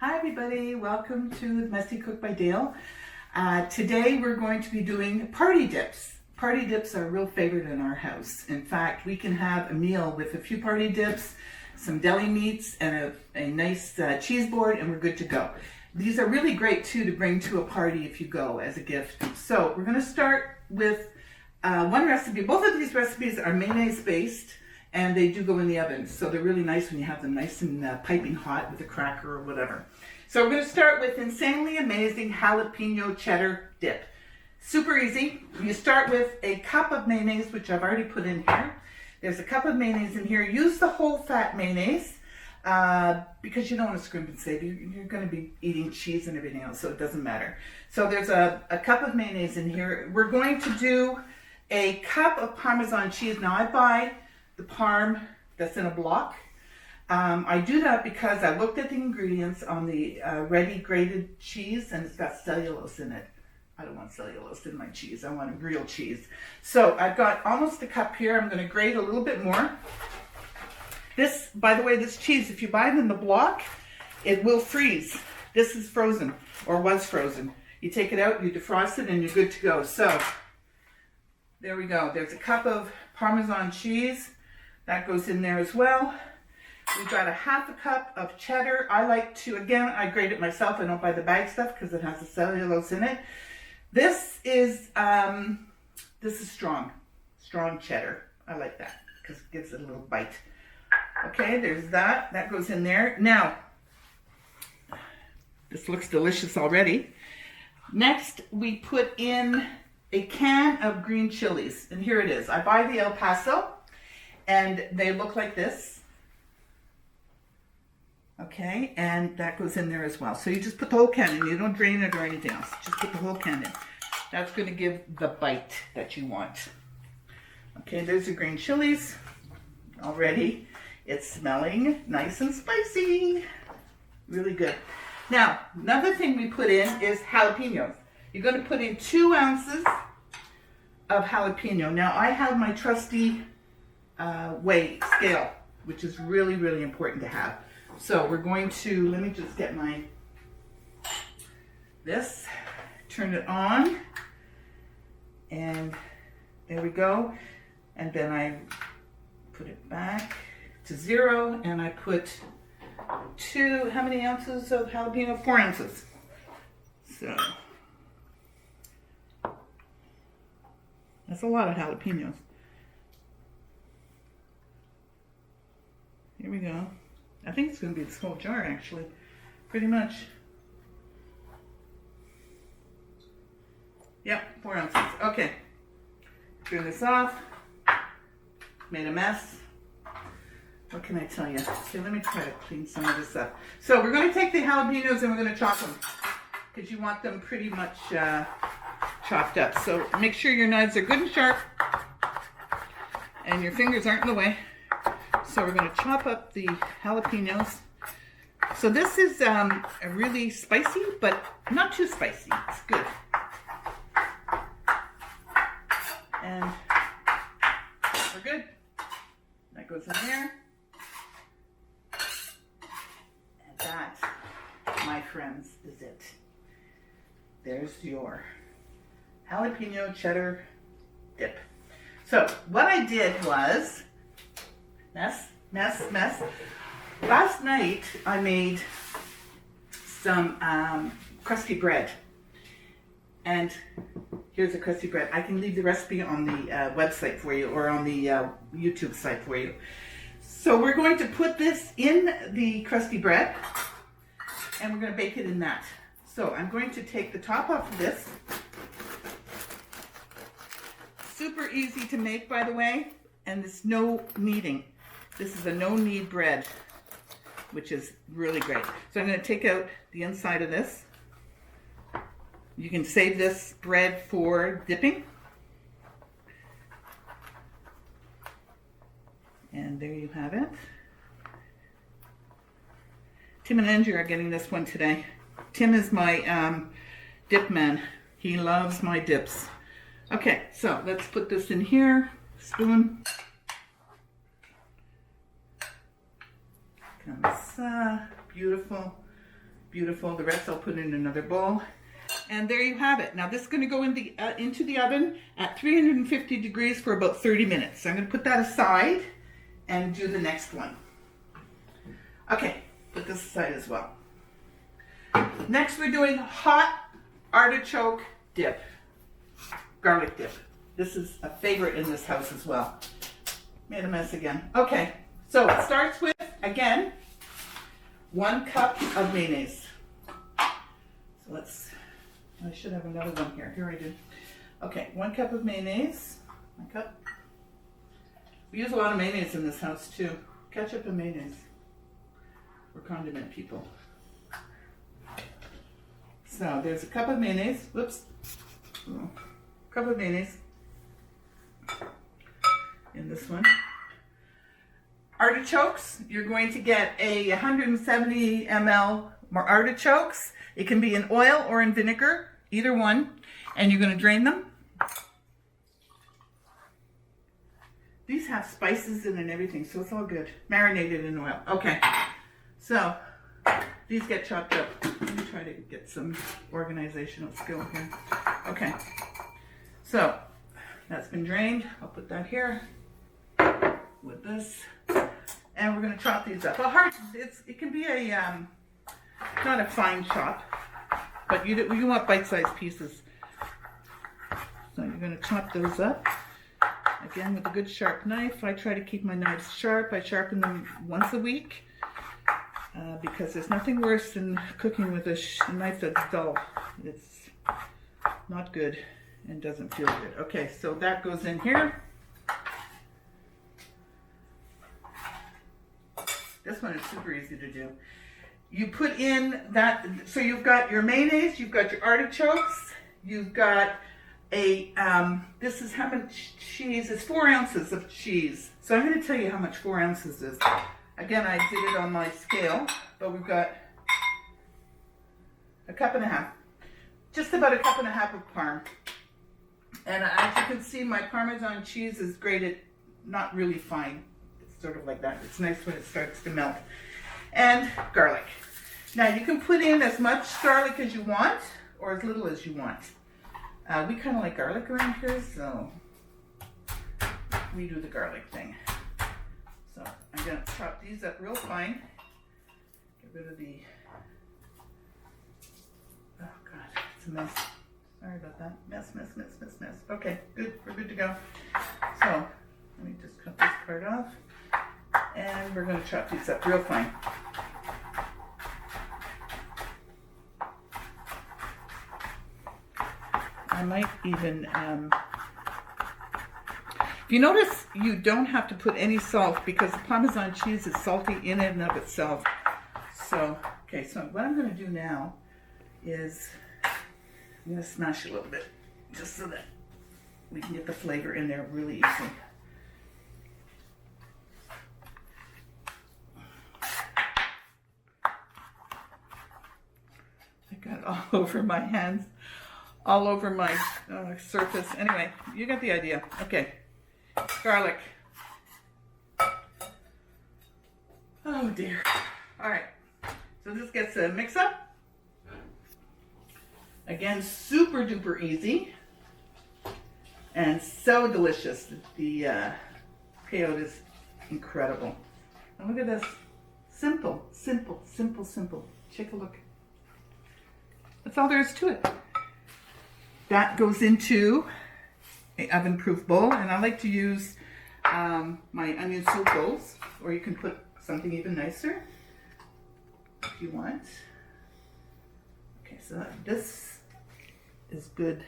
Hi everybody, welcome to Messy Cook by Dale. Today we're going to be doing party dips. Party dips are a real favorite in our house. In fact, we can have a meal with a few party dips, some deli meats, and a nice cheese board, and we're good to go. These are really great too to bring to a party if you go as a gift. So we're going to start with one recipe. Both of these recipes are mayonnaise based. And they do go in the oven, so they're really nice when you have them nice and piping hot with a cracker or whatever. So we're going to start with insanely amazing jalapeno cheddar dip. Super easy. You start with a cup of mayonnaise, which I've already put in here. There's a cup of mayonnaise in here. Use the whole fat mayonnaise because you don't want to scrimp and save. You're going to be eating cheese and everything else, so it doesn't matter. So there's a cup of mayonnaise in here. We're going to do a cup of Parmesan cheese. Now I buy the parm that's in a block. I do that because I looked at the ingredients on the ready grated cheese and it's got cellulose in it. I don't want cellulose in my cheese. I want real cheese. So I've got almost a cup here. I'm going to grate a little bit more. This, by the way, this cheese, if you buy it in the block, it will freeze. This is frozen or was frozen. You take it out, you defrost it, and you're good to go. So there we go. There's a cup of Parmesan cheese. That goes in there as well. We've got a half a cup of cheddar. I like to, again, I grate it myself. I don't buy the bag stuff because it has the cellulose in it. This is strong cheddar. I like that because it gives it a little bite. Okay, there's that. That goes in there. Now, this looks delicious already. Next, we put in a can of green chilies. And here it is. I buy the El Paso. And they look like this. Okay, and that goes in there as well. So you just put the whole can in. You don't drain it or anything else. Just put the whole can in. That's going to give the bite that you want. Okay, there's the green chilies. Already, it's smelling nice and spicy. Really good. Now, another thing we put in is jalapenos. You're going to put in 2 ounces of jalapeno. Now, I have my trusty weight scale, which is really, really important to have. So we're going to, let me just get this, turn it on, and there we go. And then I put it back to 0, and I put how many ounces of jalapeno? 4 ounces. So that's a lot of jalapenos. Here we go. I think it's going to be this whole jar, actually. Pretty much. Yep, 4 ounces. Okay. Turn this off. Made a mess. What can I tell you? Okay, let me try to clean some of this up. So we're going to take the jalapenos and we're going to chop them. Because you want them pretty much chopped up. So make sure your knives are good and sharp. And your fingers aren't in the way. So we're going to chop up the jalapenos. So this is a really spicy, but not too spicy. It's good. And we're good. That goes in there. And that, my friends, is it. There's your jalapeno cheddar dip. So what I did was mess. Last night I made some crusty bread. And here's the crusty bread. I can leave the recipe on the website for you or on the YouTube site for you. So we're going to put this in the crusty bread and we're going to bake it in that. So I'm going to take the top off of this. Super easy to make, by the way, and it's no kneading. This is a no-knead bread, which is really great. So I'm going to take out the inside of this. You can save this bread for dipping. And there you have it. Tim and Andrew are getting this one today. Tim is my dip man. He loves my dips. Okay, so let's put this in here. Spoon. Beautiful. Beautiful. The rest I'll put in another bowl. And there you have it. Now this is going to go in into the oven at 350 degrees for about 30 minutes. So I'm going to put that aside and do the next one. Okay, put this aside as well. Next we're doing hot artichoke dip, garlic dip. This is a favorite in this house as well. Made a mess again. Okay, so it starts with, again, 1 cup of mayonnaise. So I should have another one here. Here I do. Okay, 1 cup of mayonnaise. 1 cup. We use a lot of mayonnaise in this house too. Ketchup and mayonnaise. We're condiment people. So there's a cup of mayonnaise. Whoops. Cup of mayonnaise in this one. Artichokes. You're going to get a 170 ml more artichokes. It can be in oil or in vinegar, either one. And you're going to drain them. These have spices in and everything, so it's all good. Marinated in oil. Okay. So these get chopped up. Let me try to get some organizational skill here. Okay. So that's been drained. I'll put that here with this. And we're going to chop these up. It can be a, not a fine chop, but you want bite-sized pieces. So you're going to chop those up. Again, with a good sharp knife. I try to keep my knives sharp. I sharpen them once a week because there's nothing worse than cooking with a knife that's dull. It's not good and doesn't feel good. Okay, so that goes in here. This one is super easy to do. You put in that, so you've got your mayonnaise, you've got your artichokes, you've got a, this is how much cheese, it's 4 ounces of cheese. So I'm going to tell you how much 4 ounces is. Again, I did it on my scale, but we've got a cup and a half. Just about a cup and a half of Parm. And as you can see, my Parmesan cheese is grated, not really fine. It's sort of like that. It's nice when it starts to melt. And garlic. Now you can put in as much garlic as you want, or as little as you want. We kind of like garlic around here, so we do the garlic thing. So I'm going to chop these up real fine. Get rid of the, oh God, it's a mess. Sorry about that. Mess. Okay, good. We're good to go. So let me just cut this part off. And we're going to chop these up real fine. I might even, if you notice, you don't have to put any salt because the Parmesan cheese is salty in and of itself. So, okay, so what I'm going to do now is I'm going to smash it a little bit just so that we can get the flavor in there really easily. I got it all over my hands. All over my surface. Anyway, you got the idea. Okay, garlic. Oh dear. All right, so this gets a mix up. Again, super duper easy and so delicious. The payout is incredible. And look at this. Simple. Take a look. That's all there is to it. That goes into an oven-proof bowl, and I like to use my onion soup bowls, or you can put something even nicer if you want. Okay, so this is good,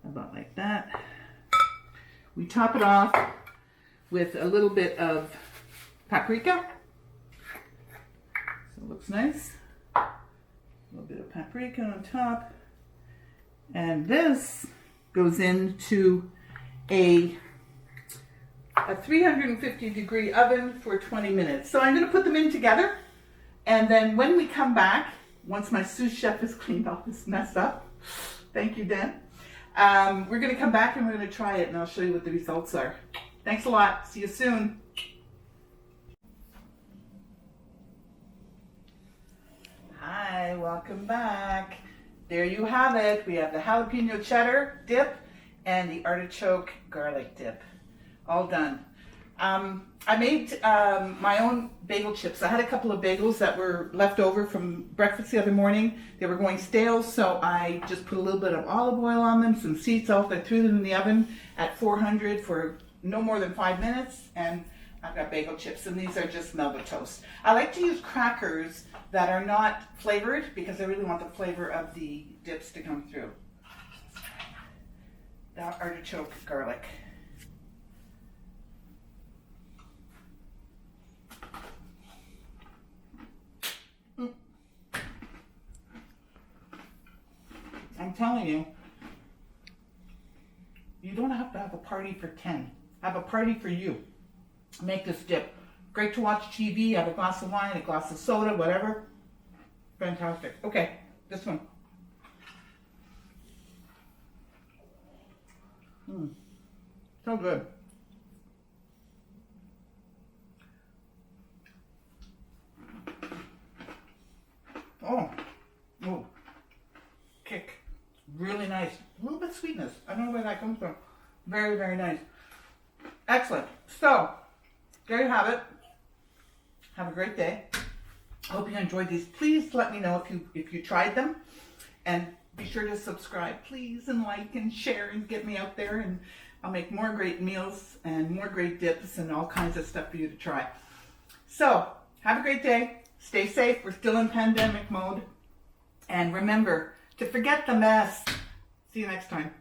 about like that. We top it off with a little bit of paprika, so it looks nice. A little bit of paprika on top. And this goes into a 350 degree oven for 20 minutes. So I'm going to put them in together. And then when we come back, once my sous chef has cleaned all this mess up, thank you, Dan, we're going to come back and we're going to try it and I'll show you what the results are. Thanks a lot. See you soon. Hi, welcome back. There you have it. We have the Jalapeno Cheddar Dip and the Artichoke Garlic Dip. All done. I made my own bagel chips. I had a couple of bagels that were left over from breakfast the other morning. They were going stale, so I just put a little bit of olive oil on them, some sea salt. I threw them in the oven at 400 for no more than 5 minutes, and I've got bagel chips, and these are just melted toast. I like to use crackers that are not flavored because I really want the flavor of the dips to come through. The artichoke garlic. I'm telling you, you don't have to have a party for 10. Have a party for you. Make this dip. Great to watch TV, have a glass of wine, a glass of soda, whatever. Fantastic. Okay, this one. So good. Oh, kick. Really nice. A little bit of sweetness. I don't know where that comes from. Very, very nice. Excellent. So, there you have it. Have a great day. I hope you enjoyed these. Please let me know if you tried them, and be sure to subscribe, please, and like and share and get me out there, and I'll make more great meals and more great dips and all kinds of stuff for you to try. So, have a great day. Stay safe. We're still in pandemic mode. And remember to forget the mess. See you next time.